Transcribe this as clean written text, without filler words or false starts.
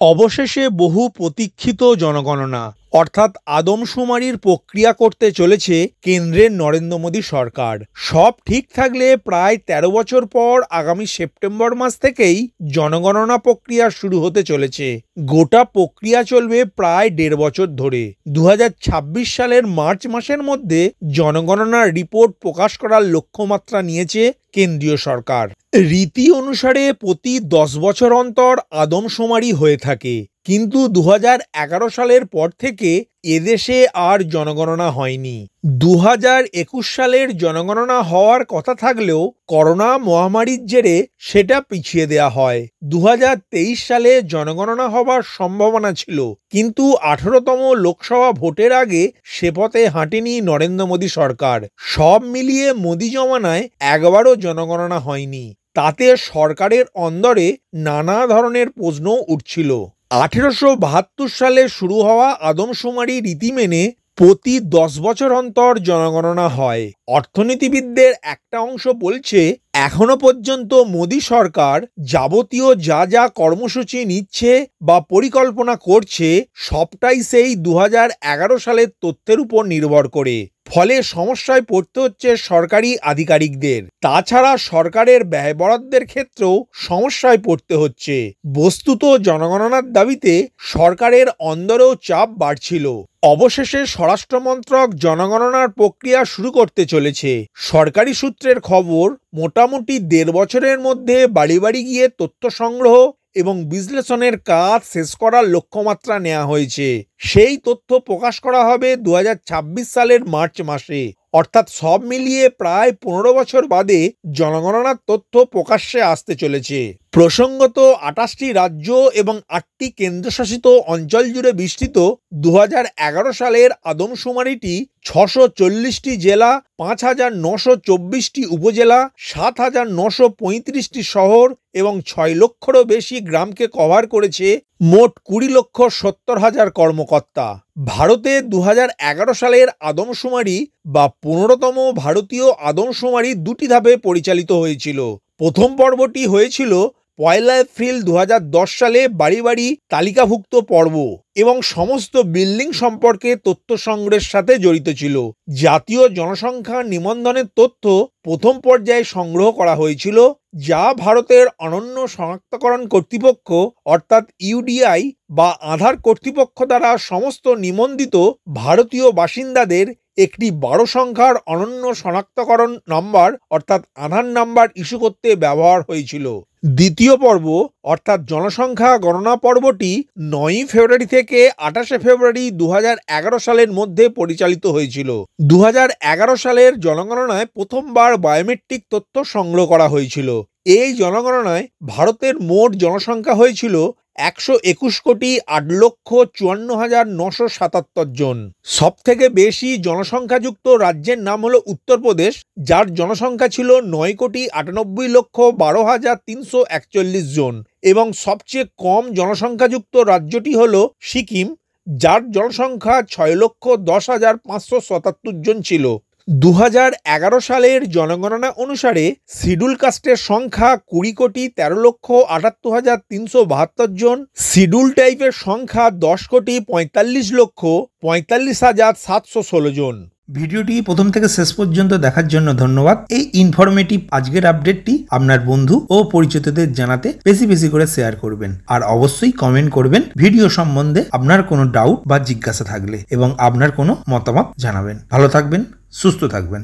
অবশেষে বহু প্রতীক্ষিত জনগণনা অর্থাৎ আদমশুমারির প্রক্রিয়া করতে চলেছে কেন্দ্রের নরেন্দ্র মোদী সরকার। সব ঠিক থাকলে প্রায় ১৩ বছর পর আগামী সেপ্টেম্বর মাস থেকেই জনগণনা প্রক্রিয়া শুরু হতে চলেছে। গোটা প্রক্রিয়া চলবে প্রায় ১.৫ বছর ধরে। ২০২৬ সালের মার্চ মাসের মধ্যে জনগণনার রিপোর্ট প্রকাশ করার লক্ষ্যমাত্রা নিয়েছে কেন্দ্রীয় সরকার। রীতি অনুসারে প্রতি ১০ বছর অন্তর আদমশুমারি হয়ে থাকে, কিন্তু ২০১১ সালের পর থেকে এদেশে আর জনগণনা হয়নি। ২০২১ সালের জনগণনা হওয়ার কথা থাকলেও করোনা মহামারীর জেরে সেটা পিছিয়ে দেওয়া হয়। ২০২৩ সালে জনগণনা হবার সম্ভাবনা ছিল, কিন্তু ১৮তম লোকসভা ভোটের আগে সে পথে হাঁটেনি নরেন্দ্র মোদী সরকার। সব মিলিয়ে মোদী জমানায় একবারও জনগণনা হয়নি। তাতে সরকারের অন্দরে নানা ধরনের প্রশ্ন উঠছিল। ১৮৭২ সালে শুরু হওয়া আদমশুমারি রীতি মেনে প্রতি ১০ বছর অন্তর জনগণনা হয়। অর্থনীতিবিদদের একটা অংশ বলছে, এখনো পর্যন্ত মোদী সরকার যাবতীয় যা কর্মসূচি নিচ্ছে বা পরিকল্পনা করছে সবটাই সেই ২০১১ সালের তথ্যের উপর নির্ভর করে। ফলে সমস্যায় পড়তে হচ্ছে সরকারি আধিকারিকদের। তাছাড়া সরকারের ব্যয় বরাদ্দের ক্ষেত্রেও সমস্যায় পড়তে হচ্ছে। বস্তুত জনগণনার দাবিতে সরকারের অন্দরেও চাপ বাড়ছিল। অবশেষে স্বরাষ্ট্র মন্ত্রক জনগণনার প্রক্রিয়া শুরু করতে চলেছে। সরকারি সূত্রের খবর, মোটামুটি ১.৫ বছরের মধ্যে বাড়ি বাড়ি গিয়ে তথ্য সংগ্রহ এবং বিশ্লেষণের কাজ শেষ করার লক্ষ্যমাত্রা নেওয়া হয়েছে। সেই তথ্য প্রকাশ করা হবে ২০২৬ সালের মার্চ মাসে। অর্থাৎ সব মিলিয়ে প্রায় ১৫ বছর বাদে জনগণনার তথ্য প্রকাশ্যে আসতে চলেছে। প্রসঙ্গত ২৮টি রাজ্য এবং ৮টি কেন্দ্রশাসিত অঞ্চল জুড়ে বিস্তৃত ২০১১ সালের আদমশুমারিটি ৬৪০টি জেলা, ৫,৯২৪টি উপজেলা, ৭,৯৩৫টি শহর এবং ৬ লক্ষেরও বেশি গ্রামকে কভার করেছে। মোট ২০,৭০,০০০ কর্মকর্তা। ভারতে ২০১১ সালের আদমশুমারি বা ১৫তম ভারতীয় আদমশুমারি দুটি ধাপে পরিচালিত হয়েছিল। প্রথম পর্বটি হয়েছিল ১ এপ্রিল ২০১০ সালে বাড়ি বাড়ি তালিকাভুক্ত পর্ব এবং সমস্ত বিল্ডিং সম্পর্কে তথ্য সংগ্রহের সাথে জড়িত ছিল। জাতীয় জনসংখ্যা নিবন্ধনের তথ্য প্রথম পর্যায়ে সংগ্রহ করা হয়েছিল, যা ভারতের অনন্য শনাক্তকরণ কর্তৃপক্ষ অর্থাৎ ইউডিআই বা আধার কর্তৃপক্ষ দ্বারা সমস্ত নিবন্ধিত ভারতীয় বাসিন্দাদের একটি ১২ সংখ্যার অনন্য শনাক্তকরণ নম্বর অর্থাৎ আধার নাম্বার ইস্যু করতে ব্যবহার হয়েছিল। দ্বিতীয় পর্ব অর্থাৎ জনসংখ্যা গণনা পর্বটি ৯ ফেব্রুয়ারি থেকে ২৮ ফেব্রুয়ারি ২০১১ সালের মধ্যে পরিচালিত হয়েছিল। ২০১১ সালের জনগণনায় প্রথমবার বায়োমেট্রিক তথ্য সংগ্রহ করা হয়েছিল। এই জনগণনায় ভারতের মোট জনসংখ্যা হয়েছিল ১২১,৮,৫৪,৯৭৭ জন। সব থেকে বেশি জনসংখ্যাযুক্ত রাজ্যের নাম হলো উত্তরপ্রদেশ, যার জনসংখ্যা ছিল ৯,৯৮,১২,৩৪১ জন, এবং সবচেয়ে কম জনসংখ্যাযুক্ত রাজ্যটি হলো সিকিম, যার জনসংখ্যা ৬,১০,৫৭৭ জন ছিল। ২০১১ সালের জনগণনা অনুসারে শিডিউল কাস্টের সংখ্যা ২০,৭৮,৩৭২ জন, শিডিউল টাইপের সংখ্যা ১০,৪৫,৪৫,৭১৬ জন। ভিডিওটি প্রথম থেকে শেষ পর্যন্ত দেখার জন্য ধন্যবাদ। এই ইনফরমেটিভ আজকের আপডেটটি আপনার বন্ধু ও পরিচিতদের জানাতে বেশি বেশি করে শেয়ার করবেন, আর অবশ্যই কমেন্ট করবেন ভিডিও সম্বন্ধে আপনার কোনো ডাউট বা জিজ্ঞাসা থাকলে, এবং আপনার কোনো মতামত জানাবেন। ভালো থাকবেন, সুস্থ থাকবেন।